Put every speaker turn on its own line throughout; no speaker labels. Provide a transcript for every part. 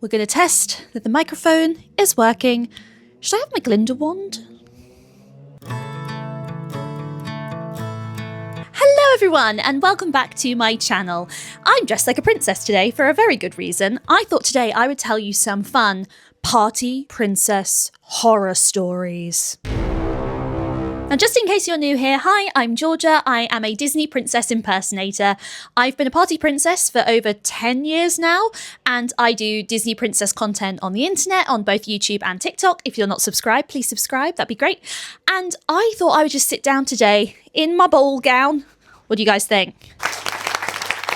We're going to test that the microphone is working. Should I have my Glinda wand? Hello everyone and welcome back to my channel. I'm dressed like a princess today for a very good reason. I thought today I would tell you some fun party princess horror stories. Now, just in case you're new here, hi, I'm Georgia. I am a Disney princess impersonator. I've been a party princess for over 10 years now, and I do Disney princess content on the internet, on both YouTube and TikTok. If you're not subscribed, please subscribe. That'd be great. And I thought I would just sit down today in my ball gown. What do you guys think?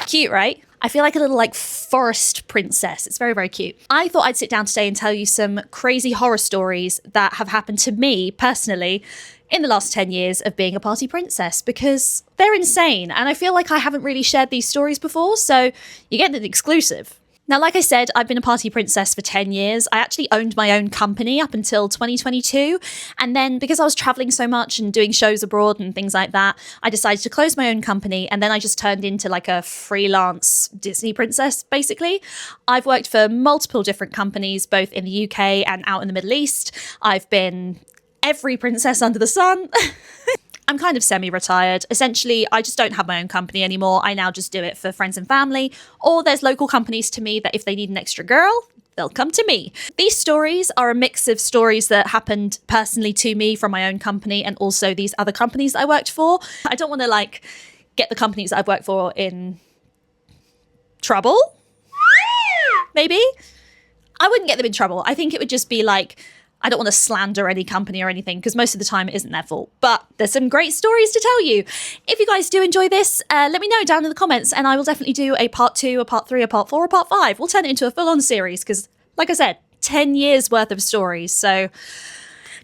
Cute, right? I feel like a little forest princess. It's very, very cute. I thought I'd sit down today and tell you some crazy horror stories that have happened to me personally in the last 10 years of being a party princess, because they're insane. And I feel like I haven't really shared these stories before, so you get an exclusive. Now, like I said, I've been a party princess for 10 years. I actually owned my own company up until 2022. And then because I was traveling so much and doing shows abroad and things like that, I decided to close my own company. And then I just turned into like a freelance Disney princess, basically. I've worked for multiple different companies, both in the UK and out in the Middle East. I've been every princess under the sun. I'm kind of semi-retired. Essentially, I just don't have my own company anymore. I now just do it for friends and family, or there's local companies to me that if they need an extra girl, they'll come to me. These stories are a mix of stories that happened personally to me from my own company and also these other companies that I worked for. I don't want to get the companies that I've worked for in trouble, maybe? I wouldn't get them in trouble. I think it would just be I don't want to slander any company or anything because most of the time it isn't their fault. But there's some great stories to tell you. If you guys do enjoy this, let me know down in the comments and I will definitely do a part 2, a part 3, a part 4, a part 5. We'll turn it into a full-on series because, like I said, 10 years worth of stories. So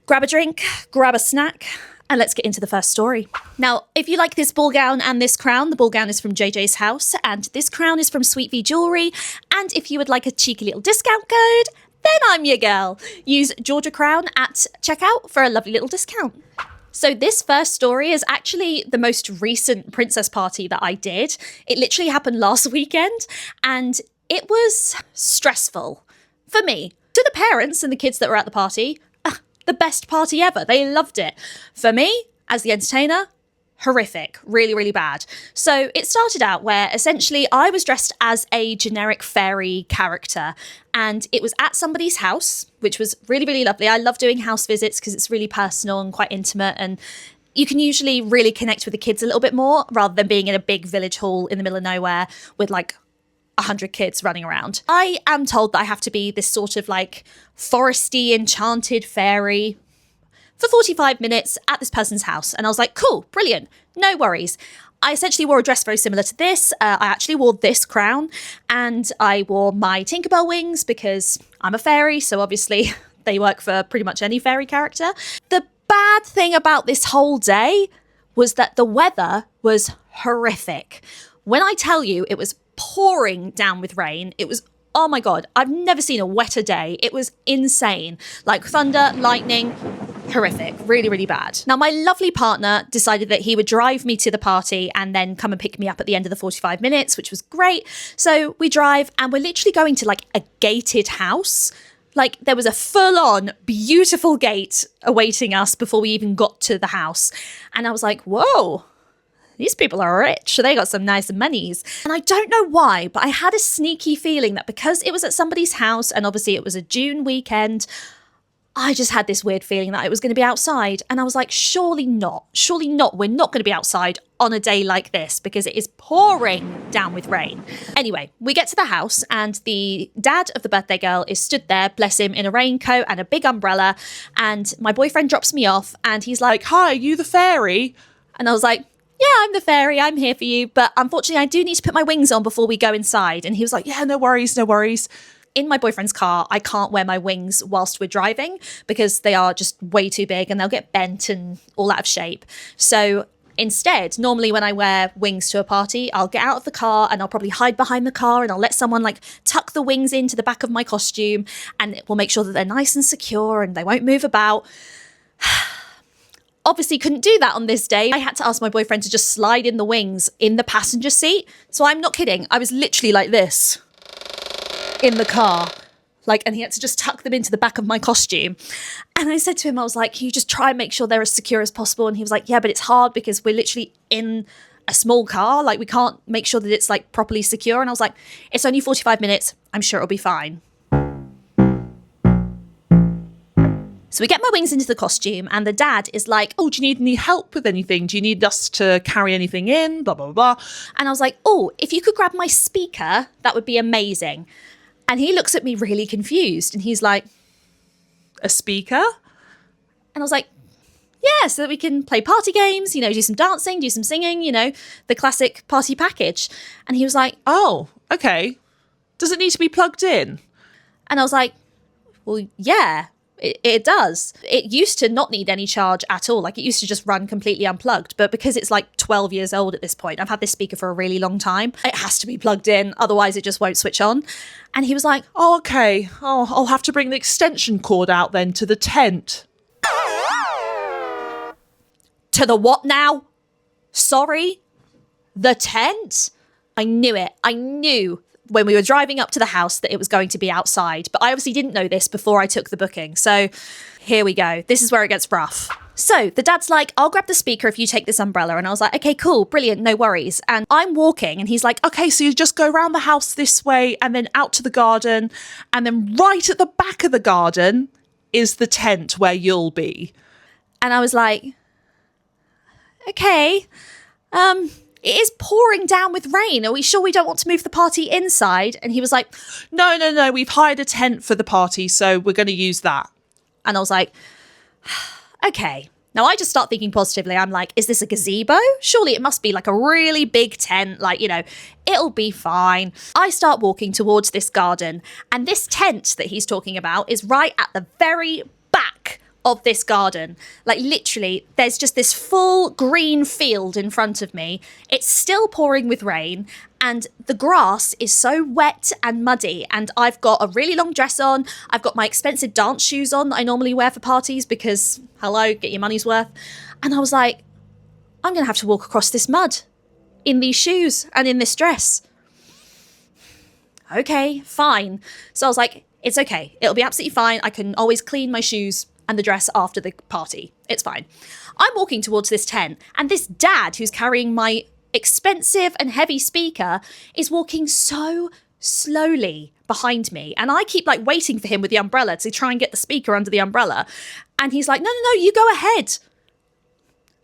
grab a drink, grab a snack, and let's get into the first story. Now, if you like this ball gown and this crown, the ball gown is from JJ's House and this crown is from Sweet V Jewelry. And if you would like a cheeky little discount code, then I'm your girl. Use Georgia Crown at checkout for a lovely little discount. So this first story is actually the most recent princess party that I did. It literally happened last weekend and it was stressful for me. To the parents and the kids that were at the party, the best party ever. They loved it. For me, as the entertainer, horrific, really, really bad. So it started out where essentially I was dressed as a generic fairy character and it was at somebody's house, which was really, really lovely. I love doing house visits because it's really personal and quite intimate and you can usually really connect with the kids a little bit more rather than being in a big village hall in the middle of nowhere with 100 kids running around. I am told that I have to be this sort of foresty, enchanted fairy for 45 minutes at this person's house. And I was like, cool, brilliant, no worries. I essentially wore a dress very similar to this. I actually wore this crown and I wore my Tinkerbell wings because I'm a fairy. So obviously they work for pretty much any fairy character. The bad thing about this whole day was that the weather was horrific. When I tell you it was pouring down with rain, it was, oh my God, I've never seen a wetter day. It was insane. Thunder, lightning, horrific, really, really bad. Now, my lovely partner decided that he would drive me to the party and then come and pick me up at the end of the 45 minutes, which was great. So we drive and we're literally going to a gated house. There was a full-on beautiful gate awaiting us before we even got to the house. And I was like, whoa, these people are rich. They got some nice monies. And I don't know why, but I had a sneaky feeling that because it was at somebody's house and obviously it was a June weekend, I just had this weird feeling that I was going to be outside. And I was like, surely not. Surely not. We're not going to be outside on a day like this because it is pouring down with rain. Anyway, we get to the house and the dad of the birthday girl is stood there, bless him, in a raincoat and a big umbrella. And my boyfriend drops me off and he's like, hi, are you the fairy? And I was like, yeah, I'm the fairy. I'm here for you. But unfortunately, I do need to put my wings on before we go inside. And he was like, yeah, no worries, no worries. In my boyfriend's car, I can't wear my wings whilst we're driving because they are just way too big and they'll get bent and all out of shape. So instead, normally when I wear wings to a party, I'll get out of the car and I'll probably hide behind the car and I'll let someone tuck the wings into the back of my costume and it will make sure that they're nice and secure and they won't move about. Obviously couldn't do that on this day. I had to ask my boyfriend to just slide in the wings in the passenger seat. So I'm not kidding. I was literally like this in the car Like, and he had to just tuck them into the back of my costume. And I said to him, I was like, can you just try and make sure they're as secure as possible? And he was like, yeah, but it's hard because we're literally in a small car. Like, we can't make sure that it's like properly secure. And I was like, it's only 45 minutes. I'm sure it'll be fine. So we get my wings into the costume and the dad is like, oh, do you need any help with anything? Do you need us to carry anything in? Blah, blah, blah. And I was like, oh, if you could grab my speaker, that would be amazing. And he looks at me really confused and he's like, a speaker? And I was like, yeah, so that we can play party games, you know, do some dancing, do some singing, you know, the classic party package. And he was like,
oh, okay. Does it need to be plugged in?
And I was like, well, yeah. It does. It used to not need any charge at all. Like, it used to just run completely unplugged. But because it's like 12 years old at this point, I've had this speaker for a really long time. It has to be plugged in. Otherwise, it just won't switch on. And he was like,
oh, okay. Oh, I'll have to bring the extension cord out then to the tent.
To the what now? Sorry? The tent? I knew it. I knew when we were driving up to the house that it was going to be outside. But I obviously didn't know this before I took the booking. So here we go. This is where it gets rough. So the dad's like, I'll grab the speaker if you take this umbrella. And I was like, okay, cool, brilliant, no worries. And I'm walking and he's like,
okay, so you just go around the house this way and then out to the garden. And then right at the back of the garden is the tent where you'll be.
And I was like, okay, it is pouring down with rain. Are we sure we don't want to move the party inside? And he was like,
no, we've hired a tent for the party, so we're going to use that.
And I was like, okay. Now I just start thinking positively. I'm like, is this a gazebo? Surely it must be like a really big tent. Like, you know, it'll be fine. I start walking towards this garden and this tent that he's talking about is right at the very back of this garden. Like, literally, there's just this full green field in front of me. It's still pouring with rain and the grass is so wet and muddy, and I've got a really long dress on. I've got my expensive dance shoes on that I normally wear for parties because, hello, get your money's worth. And I was like, I'm gonna have to walk across this mud in these shoes and in this dress. Okay, fine. So I was like, it's okay, it'll be absolutely fine. I can always clean my shoes and the dress after the party. It's fine. I'm walking towards this tent and this dad who's carrying my expensive and heavy speaker is walking so slowly behind me. And I keep like waiting for him with the umbrella to try and get the speaker under the umbrella. And he's like, no, you go ahead.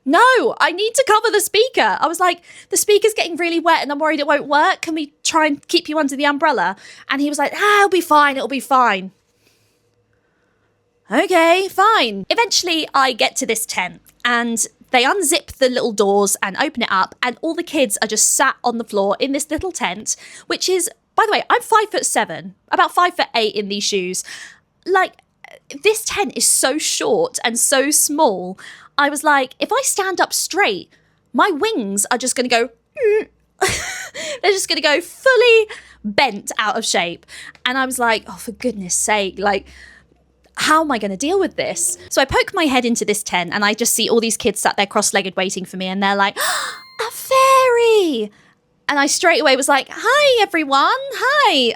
No, I need to cover the speaker. I was like, the speaker's getting really wet and I'm worried it won't work. Can we try and keep you under the umbrella? And he was like, it'll be fine. It'll be fine. Okay, fine. Eventually, I get to this tent and they unzip the little doors and open it up and all the kids are just sat on the floor in this little tent, which is, by the way, I'm 5'7", about 5'8" in these shoes. Like, this tent is so short and so small. I was like, if I stand up straight, my wings are just going to go... They're just going to go fully bent out of shape. And I was like, oh, for goodness sake, like... how am I going to deal with this? So I poke my head into this tent and I just see all these kids sat there cross-legged waiting for me and they're like, a fairy! And I straight away was like, hi, everyone. Hi.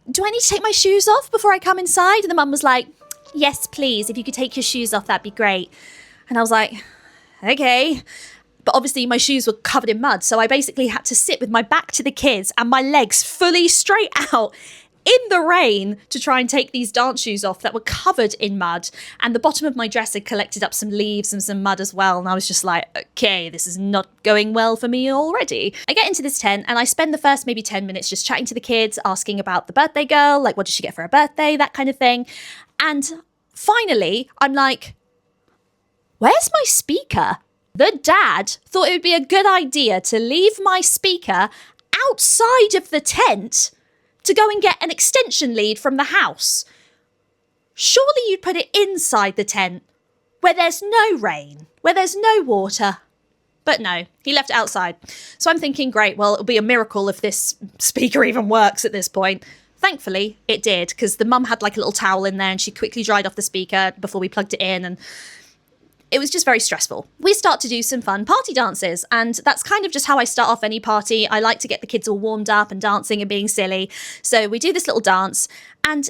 Do I need to take my shoes off before I come inside? And the mum was like, yes, please. If you could take your shoes off, that'd be great. And I was like, okay. But obviously my shoes were covered in mud. So I basically had to sit with my back to the kids and my legs fully straight out in the rain to try and take these dance shoes off that were covered in mud. And the bottom of my dress had collected up some leaves and some mud as well. And I was just like, okay, this is not going well for me already. I get into this tent and I spend the first maybe 10 minutes just chatting to the kids, asking about the birthday girl, like what did she get for her birthday, that kind of thing. And finally, I'm like, where's my speaker? The dad thought it would be a good idea to leave my speaker outside of the tent to go and get an extension lead from the house. Surely you'd put it inside the tent, where there's no rain, where there's no water. But no, he left it outside. So I'm thinking, great, well, it'll be a miracle if this speaker even works at this point. Thankfully, it did, because the mum had like a little towel in there and she quickly dried off the speaker before we plugged it in, and it was just very stressful. We start to do some fun party dances, and that's kind of just how I start off any party. I like to get the kids all warmed up and dancing and being silly. So we do this little dance, and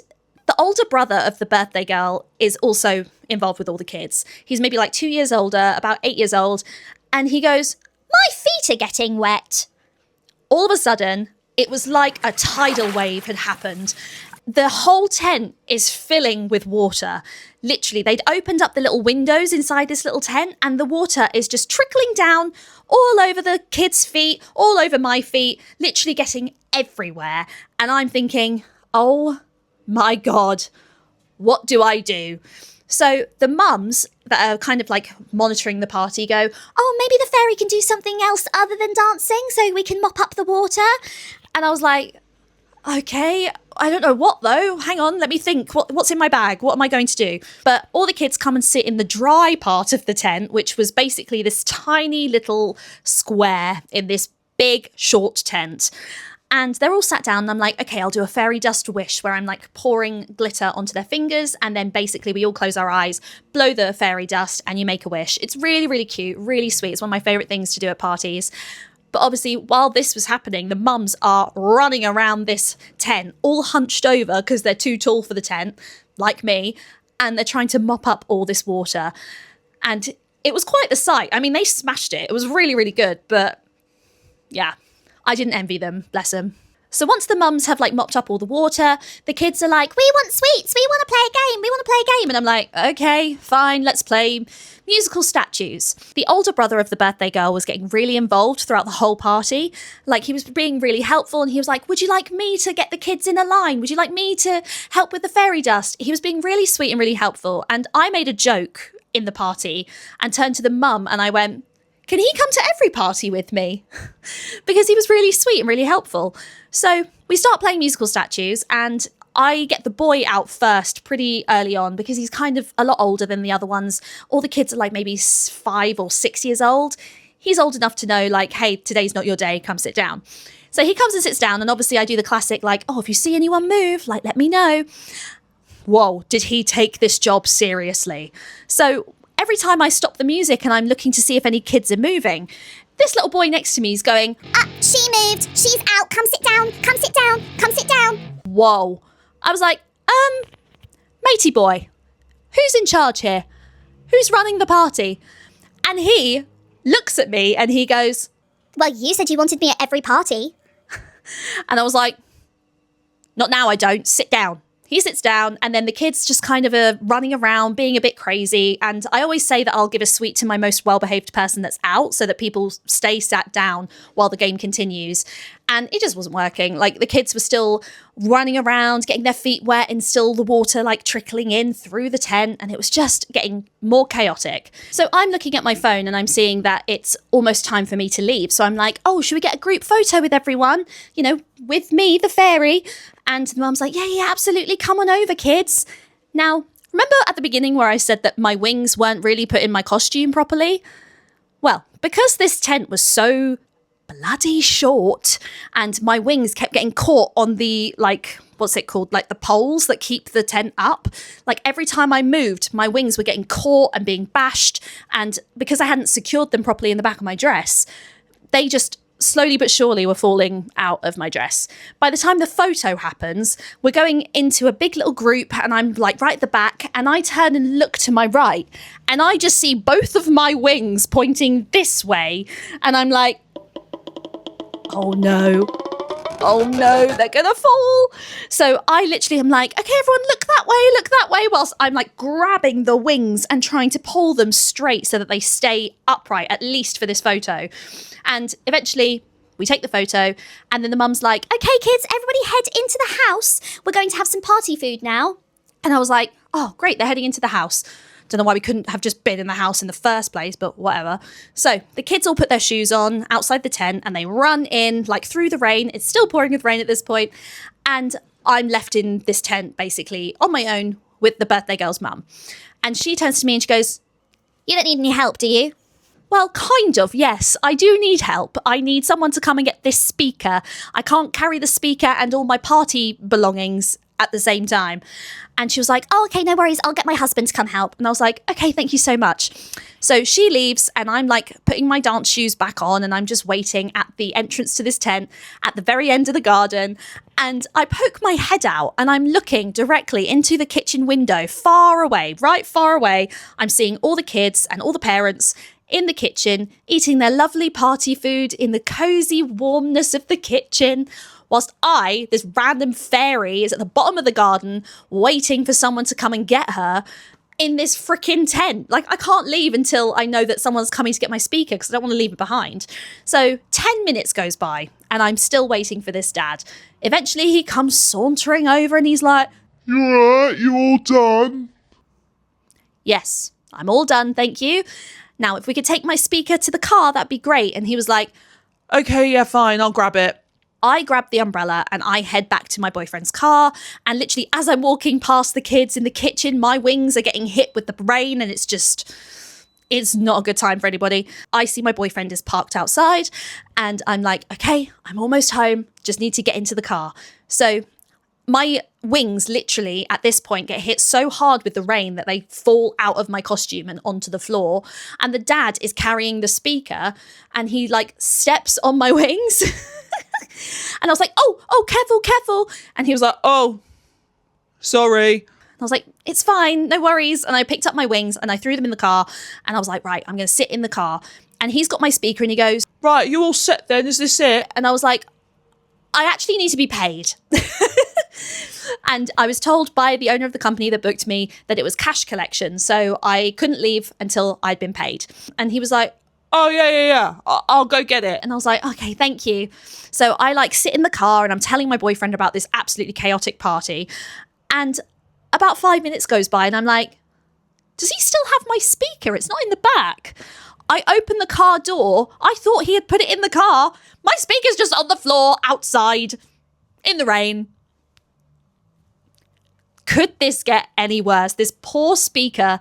older brother of the birthday girl is also involved with all the kids. He's maybe like 2 years older, about 8 years old. And he goes, "My feet are getting wet." All of a sudden, it was like a tidal wave had happened. The whole tent is filling with water. Literally, they'd opened up the little windows inside this little tent and the water is just trickling down all over the kids' feet, all over my feet, literally getting everywhere. And I'm thinking, oh my God, what do I do? So the mums that are kind of like monitoring the party go, "Oh, maybe the fairy can do something else other than dancing so we can mop up the water." And I was like, okay, I don't know what though. Hang on, let me think. What's in my bag? What am I going to do? But all the kids come and sit in the dry part of the tent, which was basically this tiny little square in this big short tent. And they're all sat down and I'm like, okay, I'll do a fairy dust wish where I'm like pouring glitter onto their fingers. And then basically we all close our eyes, blow the fairy dust and you make a wish. It's really, really cute, really sweet. It's one of my favorite things to do at parties. But obviously, while this was happening, the mums are running around this tent, all hunched over because they're too tall for the tent, like me, and they're trying to mop up all this water. And it was quite the sight. I mean, they smashed it. It was really, really good. But yeah, I didn't envy them, bless them. So once the mums have like mopped up all the water, the kids are like, "We want sweets, we want to play a game, we want to play a game." And I'm like, okay, fine, let's play musical statues. The older brother of the birthday girl was getting really involved throughout the whole party. Like he was being really helpful and he was like, "Would you like me to get the kids in a line? Would you like me to help with the fairy dust?" He was being really sweet and really helpful. And I made a joke in the party and turned to the mum and I went, "Can he come to every party with me?" Because he was really sweet and really helpful. So we start playing musical statues and I get the boy out first pretty early on because he's kind of a lot older than the other ones. All the kids are like maybe 5 or 6 years old. He's old enough to know like, hey, today's not your day, come sit down. So he comes and sits down and obviously I do the classic like, "Oh, if you see anyone move, like let me know." Whoa, did he take this job seriously? So every time I stop the music and I'm looking to see if any kids are moving, this little boy next to me is going,
She moved. She's out. Come sit down. Come sit down. Come sit down."
whoa. I was like, matey boy, who's in charge here? Who's running the party? And he looks at me and he goes,
"Well, you said you wanted me at every party."
and I was like, "Not now, I don't. Sit down." He sits down and then the kids just kind of are running around, being a bit crazy. And I always say that I'll give a sweet to my most well-behaved person that's out so that people stay sat down while the game continues. And it just wasn't working. Like the kids were still running around, getting their feet wet and still the water like trickling in through the tent. And it was just getting more chaotic. So I'm looking at my phone and I'm seeing that it's almost time for me to leave. So I'm like, "Oh, should we get a group photo with everyone? You know, with me, the fairy." And the mum's like, yeah, absolutely. Come on over, kids. Now, remember at the beginning where I said that my wings weren't really put in my costume properly? Well, because this tent was so bloody short and my wings kept getting caught on the, like, what's it called? Like the poles that keep the tent up. Like every time I moved, my wings were getting caught and being bashed. And because I hadn't secured them properly in the back of my dress, they just slowly but surely were falling out of my dress. By the time the photo happens, we're going into a big little group and I'm like right at the back and I turn and look to my right and I just see both of my wings pointing this way and I'm like, oh no, they're gonna fall. So I literally am like, okay, everyone look that way, whilst I'm like grabbing the wings and trying to pull them straight so that they stay upright, at least for this photo. And eventually we take the photo and then the mum's like,
"Okay, kids, everybody head into the house. We're going to have some party food now."
and I was like, oh, great, they're heading into the house. Don't know why we couldn't have just been in the house in the first place, but whatever. So the kids all put their shoes on outside the tent and they run in like through the rain. It's still pouring with rain at this point. And I'm left in this tent basically on my own with the birthday girl's mum. And she turns to me and she goes,
"You don't need any help, do you?"
well, kind of, yes. I do need help. I need someone to come and get this speaker. I can't carry the speaker and all my party belongings at the same time. And she was like,
"Oh, okay, no worries. I'll get my husband to come help."
and I was like, okay, thank you so much. So she leaves and I'm like putting my dance shoes back on and I'm just waiting at the entrance to this tent at the very end of the garden. And I poke my head out and I'm looking directly into the kitchen window, far away, right far away. I'm seeing all the kids and all the parents in the kitchen, eating their lovely party food in the cozy warmness of the kitchen, whilst I, this random fairy, is at the bottom of the garden waiting for someone to come and get her in this freaking tent. Like, I can't leave until I know that someone's coming to get my speaker because I don't want to leave it behind. So 10 minutes goes by and I'm still waiting for this dad. Eventually he comes sauntering over and he's like,
You alright? You all done?
yes, I'm all done, thank you. Now, if we could take my speaker to the car, that'd be great. And he was like,
Okay, yeah, fine, I'll grab it.
I grab the umbrella and I head back to my boyfriend's car. And literally, as I'm walking past the kids in the kitchen, my wings are getting hit with the rain and it's not a good time for anybody. I see my boyfriend is parked outside and I'm like, okay, I'm almost home. Just need to get into the car. So my wings literally at this point get hit so hard with the rain that they fall out of my costume and onto the floor. And the dad is carrying the speaker and he like steps on my wings. And I was like, oh, careful, careful. And he was like,
Oh, sorry.
I was like, it's fine, no worries. And I picked up my wings and I threw them in the car. And I was like, right, I'm going to sit in the car. And he's got my speaker and he goes,
Right, you all set then? Is this it?
and I was like, I actually need to be paid. And I was told by the owner of the company that booked me that it was cash collection. So I couldn't leave until I'd been paid. And he was like,
Oh, yeah. I'll go get it.
and I was like, okay, thank you. So I like sit in the car and I'm telling my boyfriend about this absolutely chaotic party. And about 5 minutes goes by and I'm like, does he still have my speaker? It's not in the back. I open the car door. I thought he had put it in the car. My speaker's just on the floor outside in the rain. Could this get any worse? This poor speaker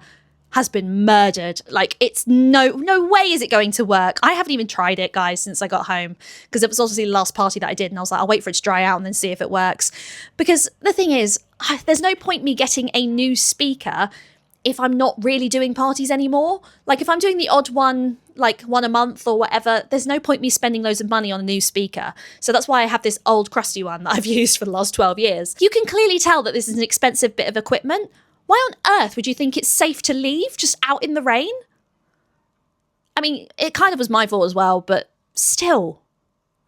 has been murdered. Like, it's no way is it going to work. I haven't even tried it, guys, since I got home, because it was obviously the last party that I did, and I was like, I'll wait for it to dry out and then see if it works. Because the thing is, there's no point me getting a new speaker if I'm not really doing parties anymore. Like, if I'm doing the odd one, like one a month or whatever, there's no point me spending loads of money on a new speaker. So that's why I have this old crusty one that I've used for the last 12 years. You can clearly tell that this is an expensive bit of equipment. Why on earth would you think it's safe to leave just out in the rain? I mean, it kind of was my fault as well, but still,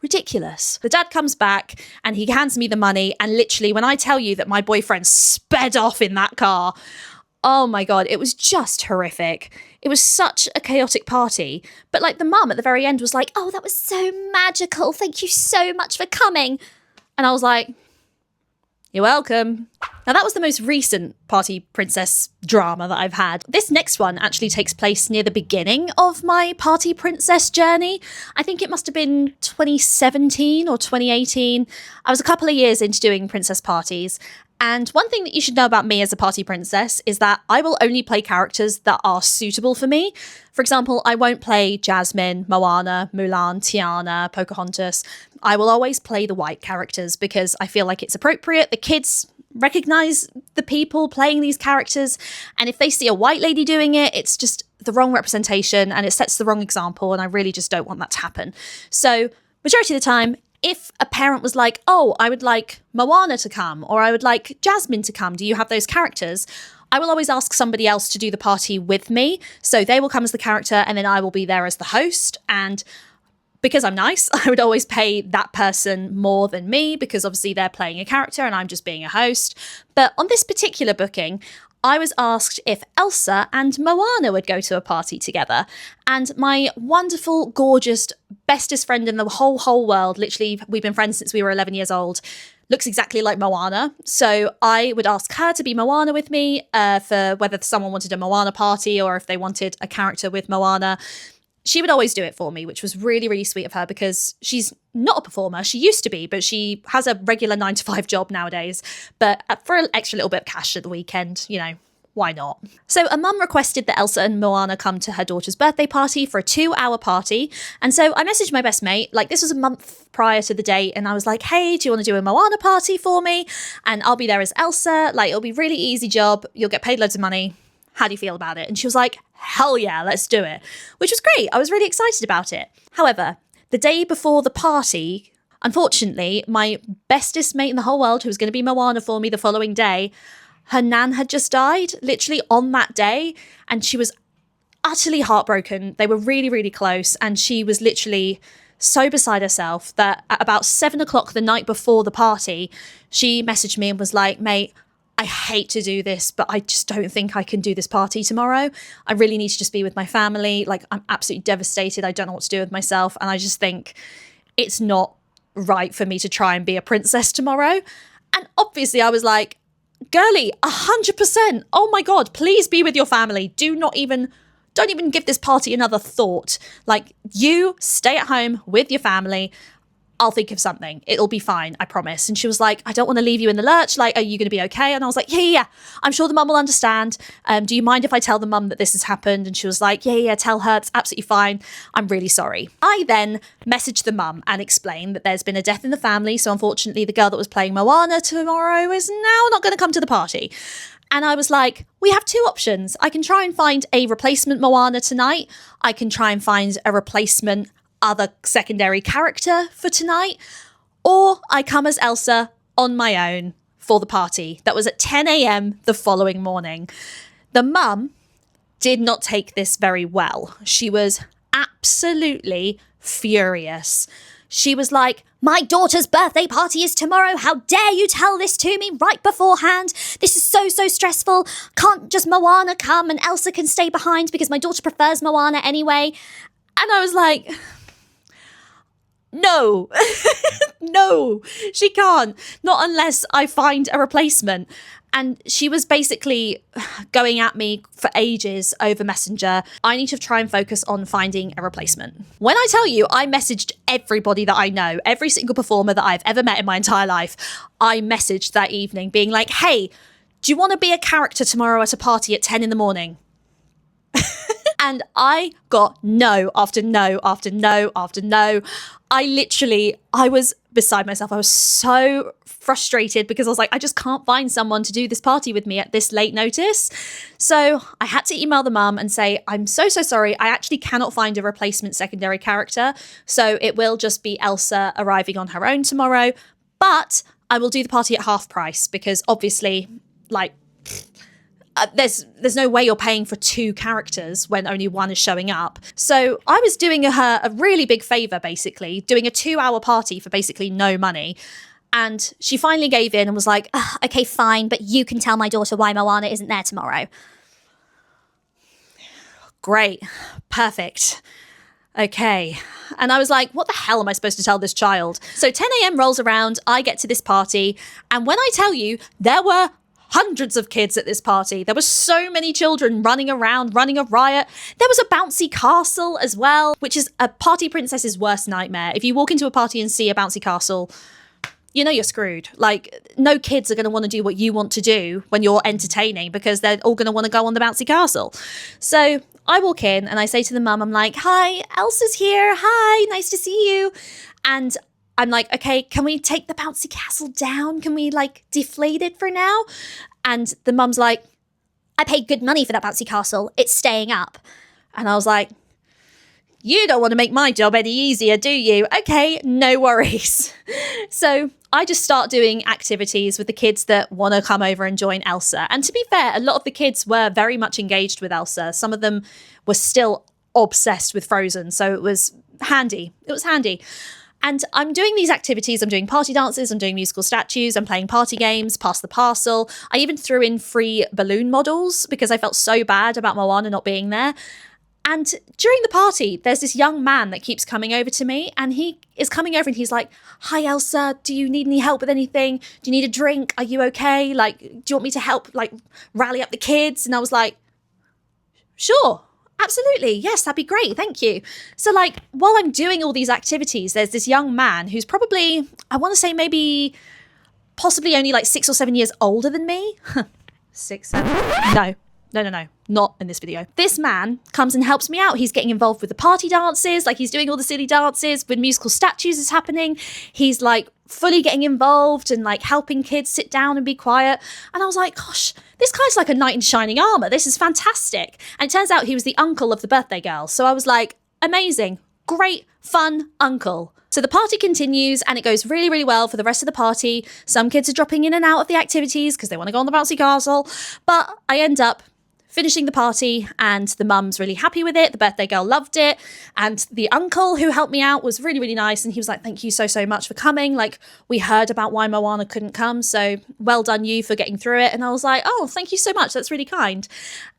ridiculous. The dad comes back and he hands me the money, and literally when I tell you that my boyfriend sped off in that car, oh my God, it was just horrific. It was such a chaotic party. But like the mum at the very end was like, oh, that was so magical. Thank you so much for coming. And I was like, you're welcome. Now, that was the most recent party princess drama that I've had. This next one actually takes place near the beginning of my party princess journey. I think it must have been 2017 or 2018. I was a couple of years into doing princess parties. And one thing that you should know about me as a party princess is that I will only play characters that are suitable for me. For example, I won't play Jasmine, Moana, Mulan, Tiana, Pocahontas. I will always play the white characters because I feel like it's appropriate. The kids recognize the people playing these characters. And if they see a white lady doing it, it's just the wrong representation and it sets the wrong example. And I really just don't want that to happen. So majority of the time, if a parent was like, oh, I would like Moana to come, or I would like Jasmine to come, do you have those characters? I will always ask somebody else to do the party with me. So they will come as the character and then I will be there as the host. And because I'm nice, I would always pay that person more than me because obviously they're playing a character and I'm just being a host. But on this particular booking, I was asked if Elsa and Moana would go to a party together. And my wonderful, gorgeous, bestest friend in the whole world, literally, we've been friends since we were 11 years old, looks exactly like Moana. So I would ask her to be Moana with me for whether someone wanted a Moana party or if they wanted a character with Moana. She would always do it for me, which was really, really sweet of her because she's not a performer. She used to be, but she has a regular 9-to-5 job nowadays. But for an extra little bit of cash at the weekend, you know, why not? So a mum requested that Elsa and Moana come to her daughter's birthday party for a 2-hour party. And so I messaged my best mate, like this was a month prior to the date. And I was like, hey, do you want to do a Moana party for me? And I'll be there as Elsa. Like, it'll be a really easy job. You'll get paid loads of money. How do you feel about it? And she was like, hell yeah, let's do it. Which was great. I was really excited about it. However, the day before the party, Unfortunately, my bestest mate in the whole world, who was going to be Moana for me the following day, her nan had just died, literally on that day, and she was utterly heartbroken. They were really, really close, and she was literally so beside herself that at about 7 o'clock the night before the party, she messaged me and was like, mate, I hate to do this, but I just don't think I can do this party tomorrow. I really need to just be with my family. Like, I'm absolutely devastated. I don't know what to do with myself. And I just think it's not right for me to try and be a princess tomorrow. And obviously I was like, girly, 100%. Oh my God, please be with your family. Don't even give this party another thought. Like, you stay at home with your family. I'll think of something. It'll be fine, I promise. And she was like, I don't want to leave you in the lurch. Like, are you going to be okay? And I was like, yeah. I'm sure the mum will understand. Do you mind if I tell the mum that this has happened? And she was like, yeah, tell her. It's absolutely fine. I'm really sorry. I then messaged the mum and explained that there's been a death in the family. So unfortunately, the girl that was playing Moana tomorrow is now not going to come to the party. And I was like, we have two options. I can try and find a replacement Moana tonight. I can try and find a replacement other secondary character for tonight, or I come as Elsa on my own for the party that was at 10 a.m. the following morning. The mum did not take this very well. She was absolutely furious. She was like,
My daughter's birthday party is tomorrow. How dare you tell this to me right beforehand? This is so stressful. Can't just Moana come and Elsa can stay behind because my daughter prefers Moana anyway?
and I was like, no, no, she can't. Not unless I find a replacement. And she was basically going at me for ages over Messenger. I need to try and focus on finding a replacement. When I tell you, I messaged everybody that I know, every single performer that I've ever met in my entire life. I messaged that evening being like, hey, do you want to be a character tomorrow at a party at 10 in the morning? And I got no after no after no after no. I was beside myself. I was so frustrated because I was like, I just can't find someone to do this party with me at this late notice. So I had to email the mum and say, I'm so sorry. I actually cannot find a replacement secondary character. So it will just be Elsa arriving on her own tomorrow. But I will do the party at half price because obviously, like, there's no way you're paying for two characters when only one is showing up. So I was doing her a really big favor, basically, doing a 2-hour party for basically no money. And she finally gave in and was like,
Okay, fine, but you can tell my daughter why Moana isn't there tomorrow.
Great. Perfect. Okay. And I was like, what the hell am I supposed to tell this child? So 10 a.m. rolls around, I get to this party. And when I tell you, there were hundreds of kids at this party. There were so many children running around, running a riot. There was a bouncy castle as well, which is a party princess's worst nightmare. If you walk into a party and see a bouncy castle, you know you're screwed. Like, no kids are going to want to do what you want to do when you're entertaining because they're all going to want to go on the bouncy castle. So I walk in and I say to the mum, I'm like, hi, Elsa's here. Hi, nice to see you. And I'm like, okay, can we take the bouncy castle down? Can we like deflate it for now? And the mum's like,
I paid good money for that bouncy castle. It's staying up.
And I was like, you don't want to make my job any easier, do you? Okay, no worries. So I just start doing activities with the kids that want to come over and join Elsa. And to be fair, a lot of the kids were very much engaged with Elsa. Some of them were still obsessed with Frozen. So it was handy. And I'm doing these activities. I'm doing party dances. I'm doing musical statues. I'm playing party games, pass the parcel. I even threw in free balloon models because I felt so bad about Moana not being there. And during the party, there's this young man that keeps coming over to me, and he is coming over and he's like, hi, Elsa, do you need any help with anything? Do you need a drink? Are you okay? Like, do you want me to help, like, rally up the kids? And I was like, sure. Absolutely. Yes, that'd be great. Thank you. So like while I'm doing all these activities, there's this young man who's probably, I want to say maybe possibly only like 6 or 7 years older than me. 6, 7. No, not in this video. This man comes and helps me out. He's getting involved with the party dances. Like he's doing all the silly dances when musical statues is happening. He's like fully getting involved and like helping kids sit down and be quiet. And I was like, gosh, this guy's like a knight in shining armor. This is fantastic. And it turns out he was the uncle of the birthday girl. So I was like, amazing. great, fun uncle. So the party continues and it goes really, really well for the rest of the party. Some kids are dropping in and out of the activities because they want to go on the bouncy castle. But I end up finishing the party and the mum's really happy with it. The birthday girl loved it. And the uncle who helped me out was really, really nice. And he was like, thank you so, so much for coming. Like, we heard about why Moana couldn't come. So well done you for getting through it. And I was like, oh, thank you so much. That's really kind.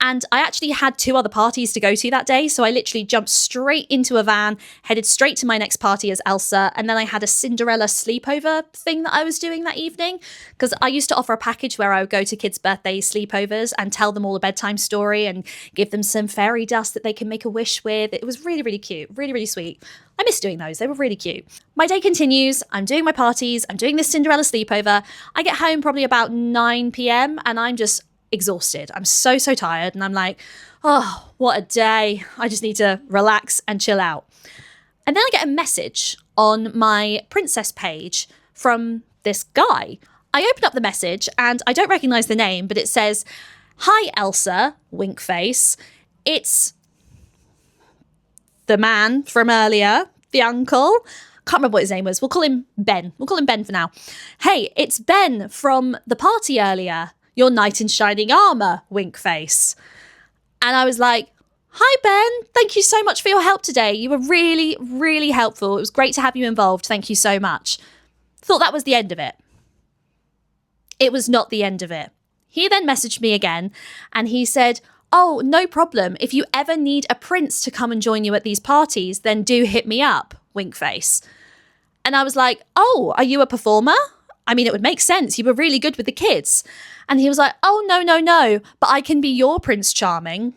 And I actually had 2 other parties to go to that day. So I literally jumped straight into a van, headed straight to my next party as Elsa. And then I had a Cinderella sleepover thing that I was doing that evening. Because I used to offer a package where I would go to kids' birthday sleepovers and tell them all a bedtime story and give them some fairy dust that they can make a wish with. It was really, really cute. Really, really sweet. I miss doing those. They were really cute. My day continues. I'm doing my parties. I'm doing this Cinderella sleepover. I get home probably about 9 p.m. and I'm just exhausted. I'm so, so tired. And I'm like, oh, what a day. I just need to relax and chill out. And then I get a message on my princess page from this guy. I open up the message and I don't recognize the name, but it says, "Hi, Elsa," wink face. It's the man from earlier, the uncle. Can't remember what his name was. We'll call him Ben. We'll call him Ben for now. "Hey, it's Ben from the party earlier. Your knight in shining armor," wink face. And I was like, "Hi, Ben. Thank you so much for your help today. You were really, really helpful. It was great to have you involved. Thank you so much." Thought that was the end of it. It was not the end of it. He then messaged me again and he said, "Oh, no problem. If you ever need a prince to come and join you at these parties, then do hit me up," wink face. And I was like, "Oh, are you a performer? I mean, it would make sense. You were really good with the kids." And he was like, "Oh, no, but I can be your Prince Charming."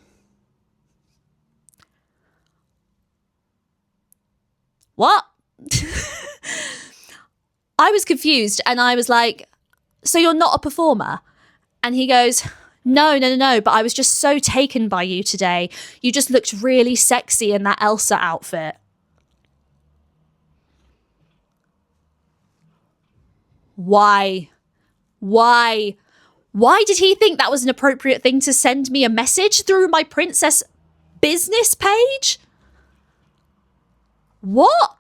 What? I was confused and I was like, "So you're not a performer?" And he goes, No, but I was just so taken by you today. You just looked really sexy in that Elsa outfit." Why? Why did he think that was an appropriate thing to send me a message through my princess business page? What?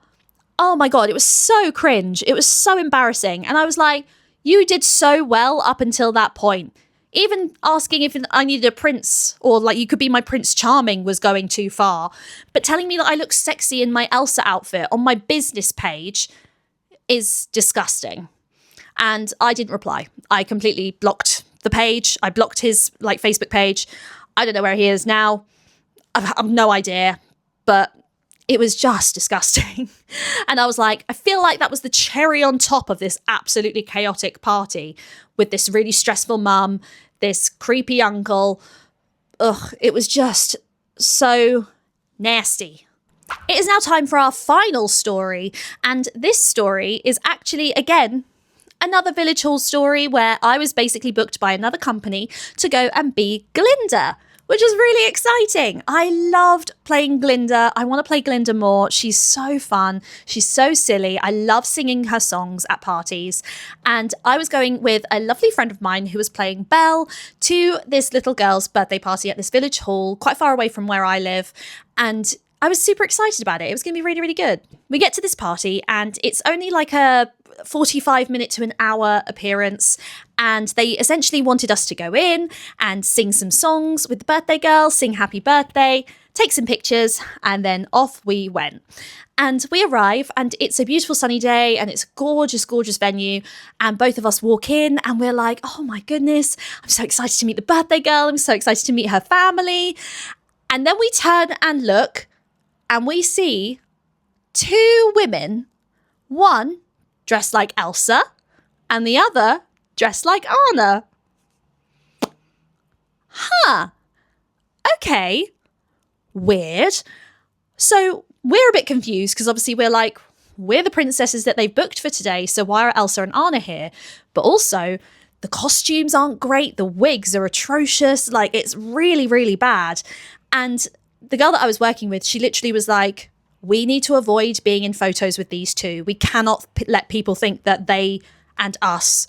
Oh my God, it was so cringe. It was so embarrassing. And I was like, you did so well up until that point. Even asking if I needed a prince or like you could be my Prince Charming was going too far. But telling me that I look sexy in my Elsa outfit on my business page is disgusting. And I didn't reply. I completely blocked the page. I blocked his like Facebook page. I don't know where he is now. I've no idea. But it was just disgusting. And I was like, I feel like that was the cherry on top of this absolutely chaotic party with this really stressful mum, this creepy uncle. Ugh, it was just so nasty. It is now time for our final story. And this story is actually, again, another village hall story where I was basically booked by another company to go and be Glinda, which was really exciting. I loved playing Glinda. I want to play Glinda more. She's so fun. She's so silly. I love singing her songs at parties. And I was going with a lovely friend of mine who was playing Belle to this little girl's birthday party at this village hall, quite far away from where I live. And I was super excited about it. It was going to be really, really good. We get to this party and it's only like a 45-minute to an hour appearance, and they essentially wanted us to go in and sing some songs with the birthday girl, sing happy birthday, take some pictures, and then off we went. And we arrive and it's a beautiful sunny day and it's a gorgeous, gorgeous venue, and both of us walk in and we're like, oh my goodness, I'm so excited to meet the birthday girl, I'm so excited to meet her family. And then we turn and look and we see 2 women, one dressed like Elsa, and the other dressed like Anna. Huh. Okay. Weird. So we're a bit confused because obviously we're like, we're the princesses that they've booked for today, so why are Elsa and Anna here? But also, the costumes aren't great, the wigs are atrocious, like it's really, really bad. And the girl that I was working with, she literally was like, we need to avoid being in photos with these 2. We cannot let people think that they and us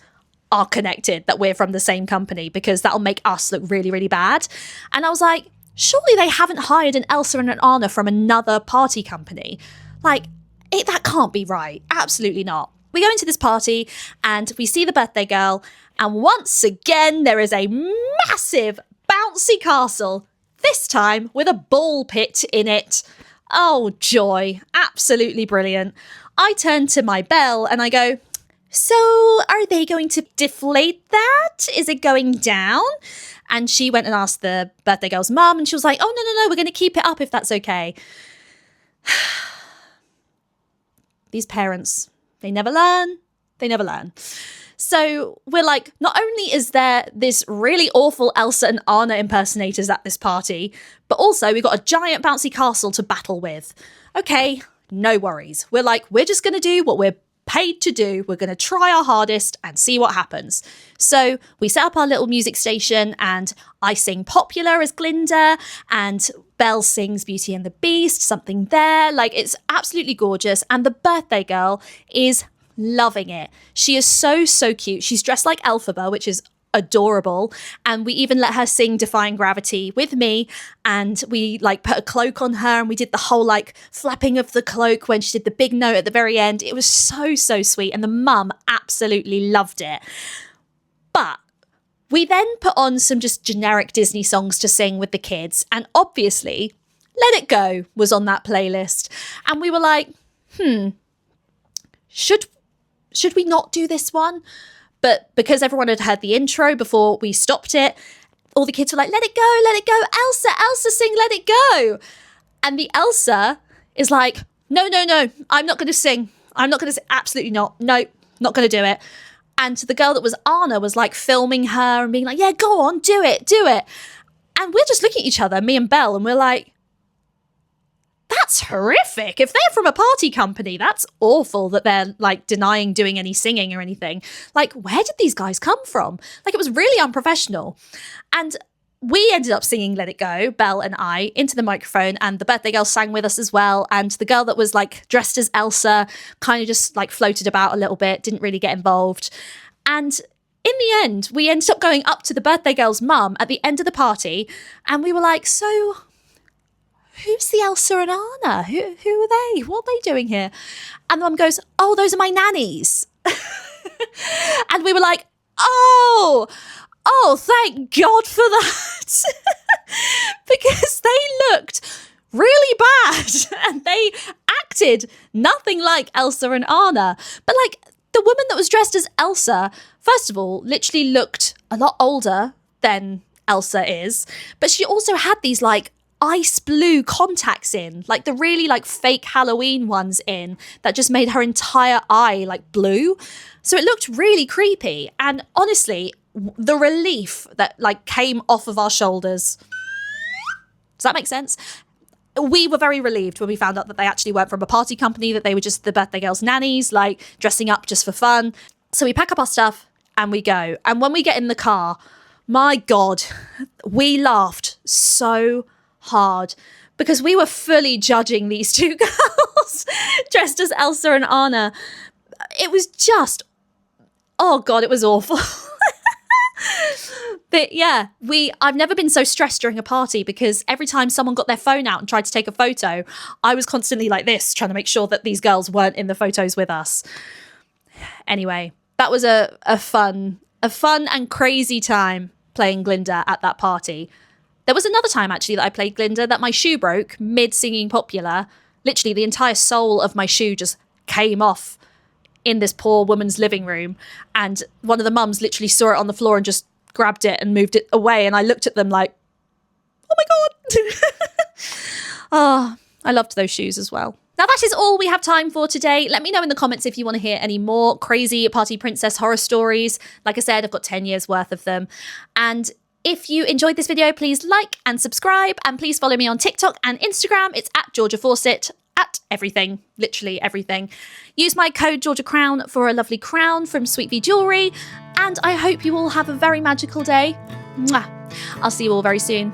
are connected, that we're from the same company, because that'll make us look really, really bad. And I was like, surely they haven't hired an Elsa and an Anna from another party company. Like, that can't be right. Absolutely not. We go into this party and we see the birthday girl, and once again, there is a massive bouncy castle, this time with a ball pit in it. Oh, joy. Absolutely brilliant. I turn to my Belle and I go, so are they going to deflate that? Is it going down? And she went and asked the birthday girl's mum, and she was like, oh, no, we're going to keep it up if that's okay. These parents, they never learn. They never learn. So we're like, not only is there this really awful Elsa and Anna impersonators at this party, but also we've got a giant bouncy castle to battle with. Okay, no worries. We're like, we're just going to do what we're paid to do. We're going to try our hardest and see what happens. So we set up our little music station, and I sing Popular as Glinda, and Belle sings Beauty and the Beast, something there. Like, it's absolutely gorgeous. And the birthday girl is loving it. She is so cute. She's dressed like Elphaba, which is adorable, and we even let her sing Defying Gravity with me, and we like put a cloak on her, and we did the whole like flapping of the cloak when she did the big note at the very end. It was so sweet, and the mum absolutely loved it. But we then put on some just generic Disney songs to sing with the kids, and obviously Let It Go was on that playlist, and we were like, should we not do this one? But because everyone had heard the intro before we stopped it, all the kids were like, let it go, Elsa, sing Let It Go. And the Elsa is like, no, I'm not going to sing. Absolutely not. No, not going to do it. And the girl that was Anna was like filming her and being like, yeah, go on, do it. And we're just looking at each other, me and Belle, and we're like, that's horrific. If they're from a party company, that's awful that they're like denying doing any singing or anything. Like, where did these guys come from? Like, it was really unprofessional. And we ended up singing Let It Go, Belle and I, into the microphone, and the birthday girl sang with us as well. And the girl that was like dressed as Elsa kind of just like floated about a little bit, didn't really get involved. And in the end, we ended up going up to the birthday girl's mum at the end of the party, and we were like, so who's the Elsa and Anna? Who are they? What are they doing here? And the mum goes, oh, those are my nannies. And we were like, oh, thank God for that. Because they looked really bad and they acted nothing like Elsa and Anna. But like, the woman that was dressed as Elsa, first of all, literally looked a lot older than Elsa is. But she also had these like ice blue contacts in, like the really like fake Halloween ones in, that just made her entire eye like blue. So it looked really creepy. And honestly, the relief that like came off of our shoulders. Does that make sense? We were very relieved when we found out that they actually weren't from a party company, that they were just the birthday girl's nannies, like dressing up just for fun. So we pack up our stuff and we go. And when we get in the car, my God, we laughed so hard because we were fully judging these two girls dressed as Elsa and Anna. It was just, oh God, it was awful. But yeah, I've never been so stressed during a party, because every time someone got their phone out and tried to take a photo, I was constantly like this, trying to make sure that these girls weren't in the photos with us. Anyway, that was a fun and crazy time playing Glinda at that party. There was another time actually that I played Glinda that my shoe broke mid singing Popular. Literally the entire sole of my shoe just came off in this poor woman's living room, and one of the mums literally saw it on the floor and just grabbed it and moved it away, and I looked at them like, oh my God. Oh, I loved those shoes as well. Now that is all we have time for today. Let me know in the comments if you want to hear any more crazy party princess horror stories. Like I said, I've got 10 years worth of them. And if you enjoyed this video, please like and subscribe, and please follow me on TikTok and Instagram. It's at Georgia Fawcett. At everything, literally everything. Use my code GeorgiaCrown for a lovely crown from Sweet V Jewellery, and I hope you all have a very magical day. Mwah. I'll see you all very soon.